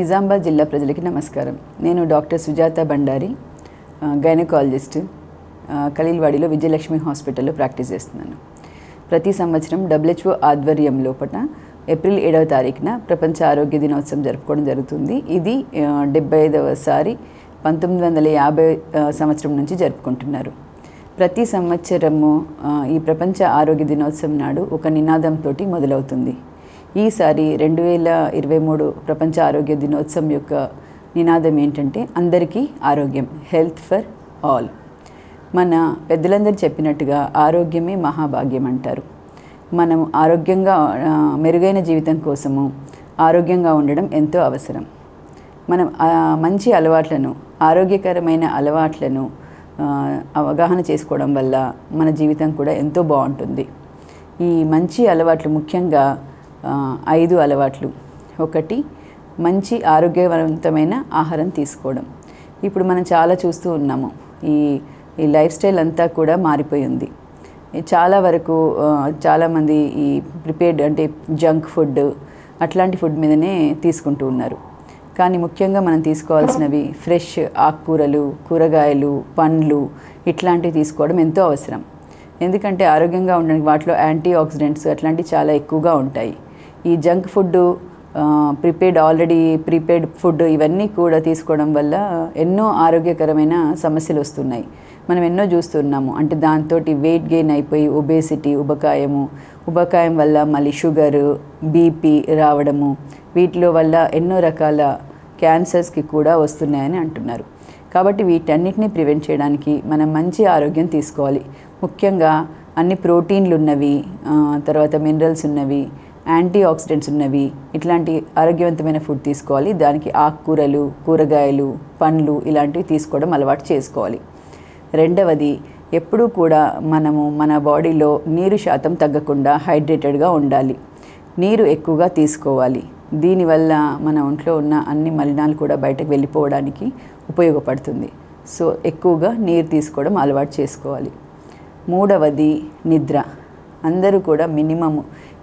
నిజామాబాద్ జిల్లా ప్రజలకి నమస్కారం. నేను డాక్టర్ సుజాత బండారి, గైనకాలజిస్ట్, ఖలీల్వాడిలో విజయలక్ష్మి హాస్పిటల్లో ప్రాక్టీస్ చేస్తున్నాను. ప్రతి సంవత్సరం WHO ఆధ్వర్యం లోపల ఏప్రిల్ 7వ తారీఖున ప్రపంచ ఆరోగ్య దినోత్సవం జరుపుకోవడం జరుగుతుంది. ఇది 75వసారి 1950 సంవత్సరం నుంచి జరుపుకుంటున్నారు. ప్రతి సంవత్సరము ఈ ప్రపంచ ఆరోగ్య దినోత్సవం నాడు ఒక నినాదంతో మొదలవుతుంది. ఈసారి 2023 ప్రపంచ ఆరోగ్య దినోత్సవం యొక్క నినాదం ఏంటంటే అందరికీ ఆరోగ్యం, హెల్త్ ఫర్ ఆల్. మన పెద్దలందరూ చెప్పినట్టుగా ఆరోగ్యమే మహాభాగ్యం అంటారు. మనం ఆరోగ్యంగా మెరుగైన జీవితం కోసము ఆరోగ్యంగా ఉండడం ఎంతో అవసరం. మనం మంచి అలవాట్లను, ఆరోగ్యకరమైన అలవాట్లను అవగాహన చేసుకోవడం వల్ల మన జీవితం కూడా ఎంతో బాగుంటుంది. ఈ మంచి అలవాట్లు ముఖ్యంగా 5 అలవాట్లు. 1, మంచి ఆరోగ్యవంతమైన ఆహారం తీసుకోవడం. ఇప్పుడు మనం చాలా చూస్తూ ఉన్నాము, ఈ లైఫ్ స్టైల్ అంతా కూడా మారిపోయింది. చాలా వరకు చాలామంది ఈ ప్రిపేర్డ్ అంటే జంక్ ఫుడ్ అట్లాంటి ఫుడ్ మీదనే తీసుకుంటూ ఉన్నారు. కానీ ముఖ్యంగా మనం తీసుకోవాల్సినవి ఫ్రెష్ ఆకుకూరలు, కూరగాయలు, పండ్లు ఇట్లాంటివి తీసుకోవడం ఎంతో అవసరం. ఎందుకంటే ఆరోగ్యంగా ఉండడానికి వాటిలో యాంటీ ఆక్సిడెంట్స్ అట్లాంటివి చాలా ఎక్కువగా ఉంటాయి. ఈ junk food, already prepared food ఇవన్నీ కూడా తీసుకోవడం వల్ల ఎన్నో ఆరోగ్యకరమైన సమస్యలు వస్తున్నాయి. మనం ఎన్నో చూస్తున్నాము. అంటే దాంతో వెయిట్ గెయిన్ అయిపోయి ఒబేసిటీ, ఉబకాయం వల్ల మళ్ళీ షుగరు, బీపీ రావడము, వీటిలో వల్ల ఎన్నో రకాల క్యాన్సర్స్కి కూడా వస్తున్నాయని అంటున్నారు. కాబట్టి వీటన్నిటిని ప్రివెంట్ చేయడానికి మనం మంచి ఆరోగ్యం తీసుకోవాలి. ముఖ్యంగా అన్ని ప్రోటీన్లు ఉన్నవి, తర్వాత మినరల్స్ ఉన్నవి, యాంటీ ఆక్సిడెంట్స్ ఉన్నవి, ఇట్లాంటి ఆరోగ్యవంతమైన ఫుడ్ తీసుకోవాలి. దానికి ఆకుకూరలు, కూరగాయలు, పండ్లు ఇలాంటివి తీసుకోవడం అలవాటు చేసుకోవాలి. 2వది, ఎప్పుడూ కూడా మనము మన బాడీలో నీరు శాతం తగ్గకుండా హైడ్రేటెడ్గా ఉండాలి. నీరు ఎక్కువగా తీసుకోవాలి. దీనివల్ల మన ఒంట్లో ఉన్న అన్ని మలినాలు కూడా బయటకు వెళ్ళిపోవడానికి ఉపయోగపడుతుంది. సో ఎక్కువగా నీరు తీసుకోవడం అలవాటు చేసుకోవాలి. 3వది, నిద్ర. అందరూ కూడా మినిమము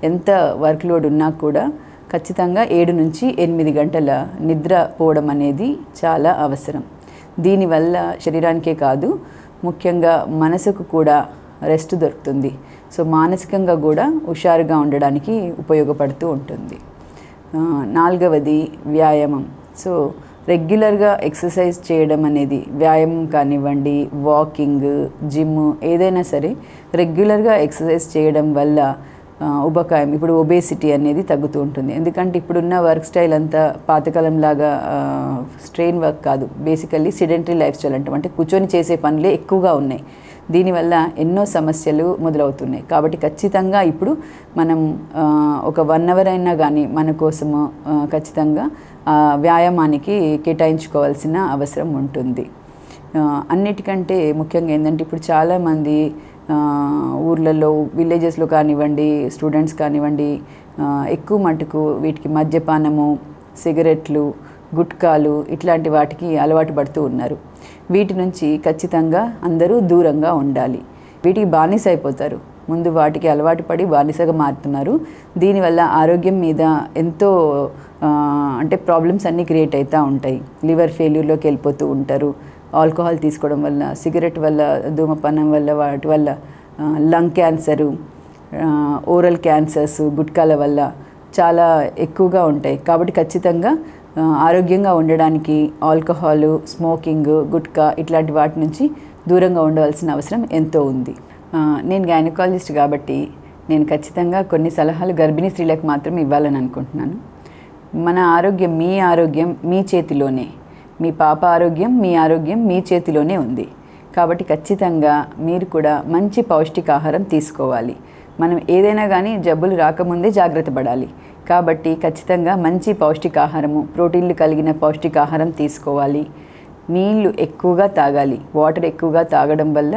ఎంత వర్క్ లోడ్ ఉన్నా కూడా ఖచ్చితంగా 7 నుంచి 8 గంటల నిద్ర పోవడం అనేది చాలా అవసరం. దీనివల్ల శరీరానికే కాదు, ముఖ్యంగా మనసుకు కూడా రెస్ట్ దొరుకుతుంది. సో మానసికంగా కూడా హుషారుగా ఉండడానికి ఉపయోగపడుతూ ఉంటుంది. 4వది, వ్యాయామం. సో రెగ్యులర్గా ఎక్సర్సైజ్ చేయడం అనేది, వ్యాయామం కానివ్వండి, వాకింగ్, జిమ్ ఏదైనా సరే రెగ్యులర్గా ఎక్సర్సైజ్ చేయడం వల్ల ఉబకాయం, ఇప్పుడు ఒబేసిటీ అనేది తగ్గుతూ ఉంటుంది. ఎందుకంటే ఇప్పుడున్న వర్క్ స్టైల్ అంతా పాతకాలంలాగా స్ట్రెయిన్ వర్క్ కాదు, బేసికల్లీ సిడెంటరీ లైఫ్ స్టైల్ అంటాం. అంటే కూర్చొని చేసే పనులే ఎక్కువగా ఉన్నాయి. దీనివల్ల ఎన్నో సమస్యలు మొదలవుతున్నాయి. కాబట్టి ఖచ్చితంగా ఇప్పుడు మనం ఒక 1 అవర్ అయినా కానీ మన కోసము ఖచ్చితంగా వ్యాయామానికి కేటాయించుకోవాల్సిన అవసరం ఉంటుంది. అన్నిటికంటే ముఖ్యంగా ఏంటంటే ఇప్పుడు చాలామంది ఊర్లలో, విలేజెస్లో కానివ్వండి, స్టూడెంట్స్ కానివ్వండి, ఎక్కువ మటుకు వీటికి మద్యపానము, సిగరెట్లు, గుట్కాలు ఇట్లాంటి వాటికి అలవాటు పడుతూ ఉన్నారు. వీటి నుంచి ఖచ్చితంగా అందరూ దూరంగా ఉండాలి. వీటికి బానిస అయిపోతారు. ముందు వాటికి అలవాటు పడి బానిసగా మారుతున్నారు. దీనివల్ల ఆరోగ్యం మీద ఎంతో అంటే ప్రాబ్లమ్స్ అన్నీ క్రియేట్ అవుతూ ఉంటాయి. లివర్ ఫెయిల్యూర్లోకి వెళ్ళిపోతూ ఉంటారు. ఆల్కహాల్ తీసుకోవడం వల్ల, సిగరెట్ వల్ల, ధూమపానం వల్ల, వాటి వల్ల లంగ్ క్యాన్సరు, ఓరల్ క్యాన్సర్స్ గుట్కాల వల్ల చాలా ఎక్కువగా ఉంటాయి. కాబట్టి ఖచ్చితంగా ఆరోగ్యంగా ఉండడానికి ఆల్కహాలు, స్మోకింగ్, గుట్కా ఇట్లాంటి వాటి నుంచి దూరంగా ఉండవలసిన అవసరం ఎంతో ఉంది. నేను గైనకాలజిస్ట్ కాబట్టి నేను ఖచ్చితంగా కొన్ని సలహాలు గర్భిణీ స్త్రీలకు మాత్రం ఇవ్వాలని అనుకుంటున్నాను. మన ఆరోగ్యం, మీ ఆరోగ్యం మీ చేతిలోనే. మీ పాప ఆరోగ్యం, మీ ఆరోగ్యం మీ చేతిలోనే ఉంది. కాబట్టి ఖచ్చితంగా మీరు కూడా మంచి పౌష్టికాహారం తీసుకోవాలి. మనం ఏదైనా కానీ జబ్బులు రాకముందే జాగ్రత్త పడాలి. కాబట్టి ఖచ్చితంగా మంచి పౌష్టికాహారము, ప్రోటీన్లు కలిగిన పౌష్టికాహారం తీసుకోవాలి. నీళ్లు ఎక్కువగా తాగాలి. వాటర్ ఎక్కువగా తాగడం వల్ల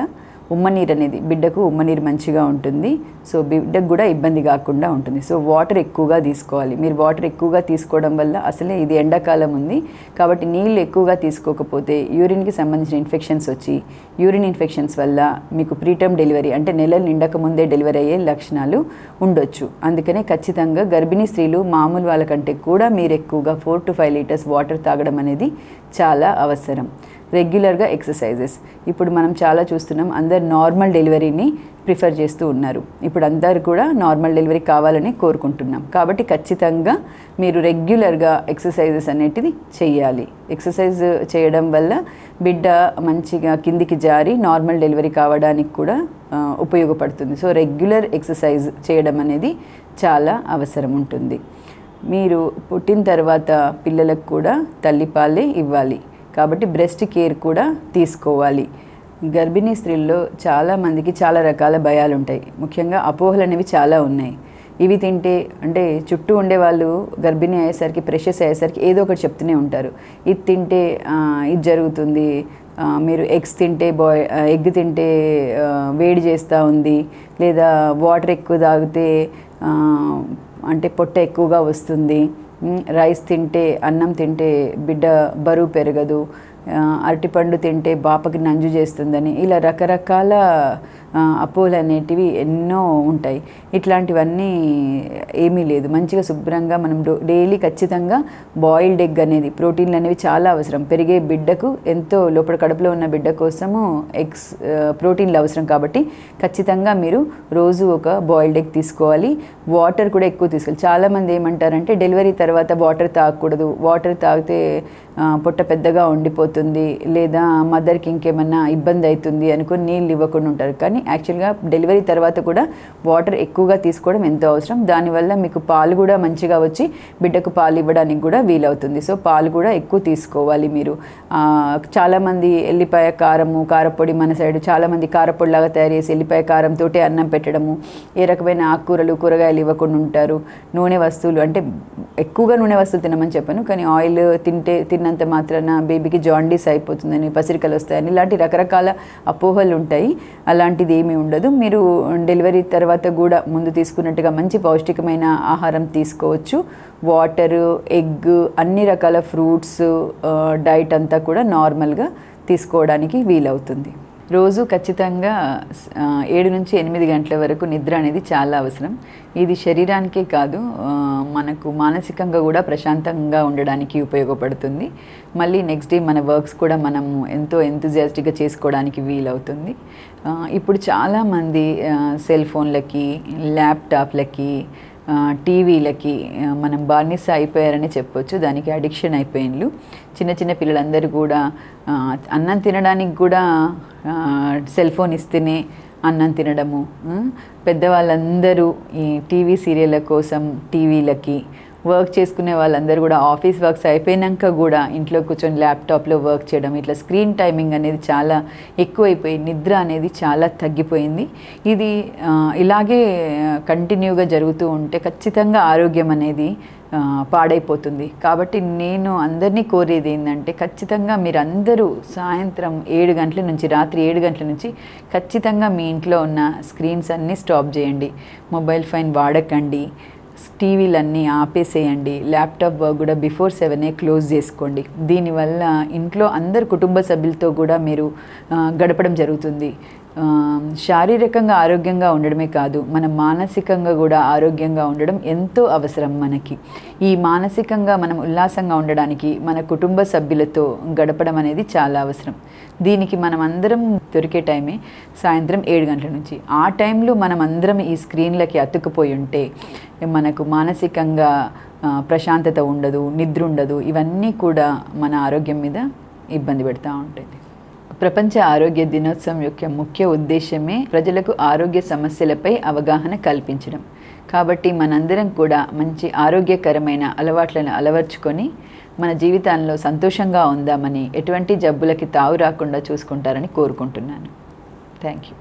ఉమ్మనీరు అనేది బిడ్డకు ఉమ్మనీరు మంచిగా ఉంటుంది. సో బిడ్డకు కూడా ఇబ్బంది కాకుండా ఉంటుంది. సో వాటర్ ఎక్కువగా తీసుకోవాలి. మీరు వాటర్ ఎక్కువగా తీసుకోవడం వల్ల, అసలే ఇది ఎండాకాలం ఉంది కాబట్టి నీళ్ళు ఎక్కువగా తీసుకోకపోతే యూరిన్కి సంబంధించిన ఇన్ఫెక్షన్స్ వచ్చి యూరిన్ ఇన్ఫెక్షన్స్ వల్ల మీకు ప్రీటర్మ్ డెలివరీ అంటే నెలలు నిండక ముందే డెలివరీ అయ్యే లక్షణాలు ఉండొచ్చు. అందుకనే ఖచ్చితంగా గర్భిణీ స్త్రీలు మామూలు వాళ్ళకంటే కూడా మీరు ఎక్కువగా 4 to 5 లీటర్స్ వాటర్ తాగడం అనేది చాలా అవసరం. రెగ్యులర్గా ఎక్సర్సైజెస్. ఇప్పుడు మనం చాలా చూస్తున్నాం, అందరు నార్మల్ డెలివరీని ప్రిఫర్ చేస్తూ ఉన్నారు. ఇప్పుడు అందరు కూడా నార్మల్ డెలివరీ కావాలని కోరుకుంటున్నాం. కాబట్టి ఖచ్చితంగా మీరు రెగ్యులర్గా ఎక్సర్సైజెస్ అనేటిది చేయాలి. ఎక్సర్సైజ్ చేయడం వల్ల బిడ్డ మంచిగా కిందికి జారి నార్మల్ డెలివరీ కావడానికి కూడా ఉపయోగపడుతుంది. సో రెగ్యులర్ ఎక్సర్సైజ్ చేయడం అనేది చాలా అవసరం ఉంటుంది. మీరు పుట్టిన తర్వాత పిల్లలకు కూడా తల్లిపాలే ఇవ్వాలి కాబట్టి బ్రెస్ట్ కేర్ కూడా తీసుకోవాలి. గర్భిణీ స్త్రీల్లో చాలామందికి చాలా రకాల భయాలు ఉంటాయి. ముఖ్యంగా అపోహలు అనేవి చాలా ఉన్నాయి. ఇవి తింటే అంటే చుట్టూ ఉండేవాళ్ళు గర్భిణీ అయ్యేసరికి ప్రెషర్స్ అయ్యేసరికి ఏదో ఒకటి చెప్తూనే ఉంటారు. ఇది తింటే ఇది జరుగుతుంది, మీరు ఎగ్ తింటే వేడి చేస్తూ ఉంది, లేదా వాటర్ ఎక్కువ తాగితే అంటే పొట్ట ఎక్కువగా వస్తుంది, రైస్ తింటే అన్నం తింటే బిడ్డ బరువు పెరగదు, అరటిపండు తింటే బాపకి నంజు చేస్తుందని, ఇలా రకరకాల అపోహలు అనేటివి ఎన్నో ఉంటాయి. ఇట్లాంటివన్నీ ఏమీ లేదు. మంచిగా శుభ్రంగా మనం డైలీ ఖచ్చితంగా బాయిల్డ్ ఎగ్ అనేది, ప్రోటీన్లు అనేవి చాలా అవసరం. పెరిగే బిడ్డకు ఎంతో లోపల కడుపులో ఉన్న బిడ్డ కోసము ప్రోటీన్లు అవసరం కాబట్టి ఖచ్చితంగా మీరు రోజు ఒక బాయిల్డ్ ఎగ్ తీసుకోవాలి. వాటర్ కూడా ఎక్కువ తీసుకోవాలి. చాలామంది ఏమంటారంటే డెలివరీ తర్వాత వాటర్ తాగకూడదు, వాటర్ తాగితే పొట్ట పెద్దగా ఉండిపోతుంది, లేదా మదర్కి ఇంకేమన్నా ఇబ్బంది అవుతుంది అనుకుని నీళ్ళు ఇవ్వకుండా ఉంటారు. కానీ యాక్చువల్గా డెలివరీ తర్వాత కూడా వాటర్ ఎక్కువగా తీసుకోవడం ఎంతో అవసరం. దానివల్ల మీకు పాలు కూడా మంచిగా వచ్చి బిడ్డకు పాలు ఇవ్వడానికి కూడా వీలవుతుంది. సో పాలు కూడా ఎక్కువ తీసుకోవాలి మీరు. చాలామంది ఎల్లిపాయ కారపొడి, మన సైడ్ చాలామంది కారపొడి లాగా తయారు చేసి ఎల్లిపాయ కారంతో అన్నం పెట్టడము, ఏ రకమైన ఆకుకూరలు కూరగాయలు ఇవ్వకుండా ఉంటారు. నూనె వస్తువులు అంటే ఎక్కువగా నూనె వస్తువులు తినమని చెప్పాను, కానీ ఆయిల్ తిన్నంత మాత్రాన బేబీకి జాండీస్ అయిపోతుందని, పసిరికలు వస్తాయని, ఇలాంటి రకరకాల అపోహలు ఉంటాయి. అలాంటిది ఏమీ ఉండదు. మీరు డెలివరీ తర్వాత కూడా ముందు తీసుకున్నట్టుగా మంచి పౌష్టికమైన ఆహారం తీసుకోవచ్చు. వాటరు, ఎగ్, అన్ని రకాల ఫ్రూట్స్, డైట్ అంతా కూడా నార్మల్గా తీసుకోవడానికి వీలవుతుంది. రోజు ఖచ్చితంగా 7 నుంచి 8 గంటల వరకు నిద్ర అనేది చాలా అవసరం. ఇది శరీరానికే కాదు, మనకు మానసికంగా కూడా ప్రశాంతంగా ఉండడానికి ఉపయోగపడుతుంది. మళ్ళీ నెక్స్ట్ డే మన వర్క్స్ కూడా మనం ఎంతో ఎంతూజియాస్టిక్గా చేసుకోవడానికి వీలవుతుంది. ఇప్పుడు చాలామంది సెల్ ఫోన్లకి, ల్యాప్టాప్లకి, టీవీలకి మనం బానిస అయిపోయారని చెప్పొచ్చు. దానికి అడిక్షన్ అయిపోయినలు. చిన్న చిన్న పిల్లలందరూ కూడా అన్నం తినడానికి కూడా సెల్ ఫోన్ ఇస్తేనే అన్నం తినడము. పెద్దవాళ్ళందరూ ఈ టీవీ సీరియళ్ళ కోసం టీవీలకి, వర్క్ చేసుకునే వాళ్ళందరూ కూడా ఆఫీస్ వర్క్స్ అయిపోయాక కూడా ఇంట్లో కూర్చొని ల్యాప్టాప్లో వర్క్ చేయడం, ఇట్లా స్క్రీన్ టైమింగ్ అనేది చాలా ఎక్కువైపోయి నిద్ర అనేది చాలా తగ్గిపోయింది. ఇది ఇలాగే కంటిన్యూగా జరుగుతూ ఉంటే ఖచ్చితంగా ఆరోగ్యం అనేది పాడైపోతుంది. కాబట్టి నేను అందరినీ కోరేది ఏంటంటే ఖచ్చితంగా మీరందరూ సాయంత్రం 7 గంటల నుంచి రాత్రి 7 గంటల నుంచి ఖచ్చితంగా మీ ఇంట్లో ఉన్న స్క్రీన్స్ అన్నీ స్టాప్ చేయండి. మొబైల్ ఫోన్ వాడకండి, టీవీలన్నీ ఆపేసేయండి, ల్యాప్టాప్ వర్క్ కూడా బిఫోర్ 7 క్లోజ్ చేసుకోండి. దీనివల్ల ఇంట్లో అందరు కుటుంబ సభ్యులతో కూడా మీరు గడపడం జరుగుతుంది. శారీరకంగా ఆరోగ్యంగా ఉండడమే కాదు, మన మానసికంగా కూడా ఆరోగ్యంగా ఉండడం ఎంతో అవసరం మనకి. ఈ మానసికంగా మనం ఉల్లాసంగా ఉండడానికి మన కుటుంబ సభ్యులతో గడపడం అనేది చాలా అవసరం. దీనికి మనం అందరం దొరికే టైమే సాయంత్రం 7 గంటల నుంచి. ఆ టైంలో మనం అందరం ఈ స్క్రీన్లకి అతుక్కుపోయి ఉంటే మనకు మానసికంగా ప్రశాంతత ఉండదు, నిద్ర ఉండదు. ఇవన్నీ కూడా మన ఆరోగ్యం మీద ఇబ్బంది పెడతా ఉంటుంది. ప్రపంచ ఆరోగ్య దినోత్సవం యొక్క ముఖ్య ఉద్దేశమే ప్రజలకు ఆరోగ్య సమస్యలపై అవగాహన కల్పించడం. కాబట్టి మనందరం కూడా మంచి ఆరోగ్యకరమైన అలవాట్లను అలవర్చుకొని మన జీవితాల్లో సంతోషంగా ఉందామని, ఎటువంటి జబ్బులకి తావు రాకుండా చూసుకుంటారని కోరుకుంటున్నాను. Thank you.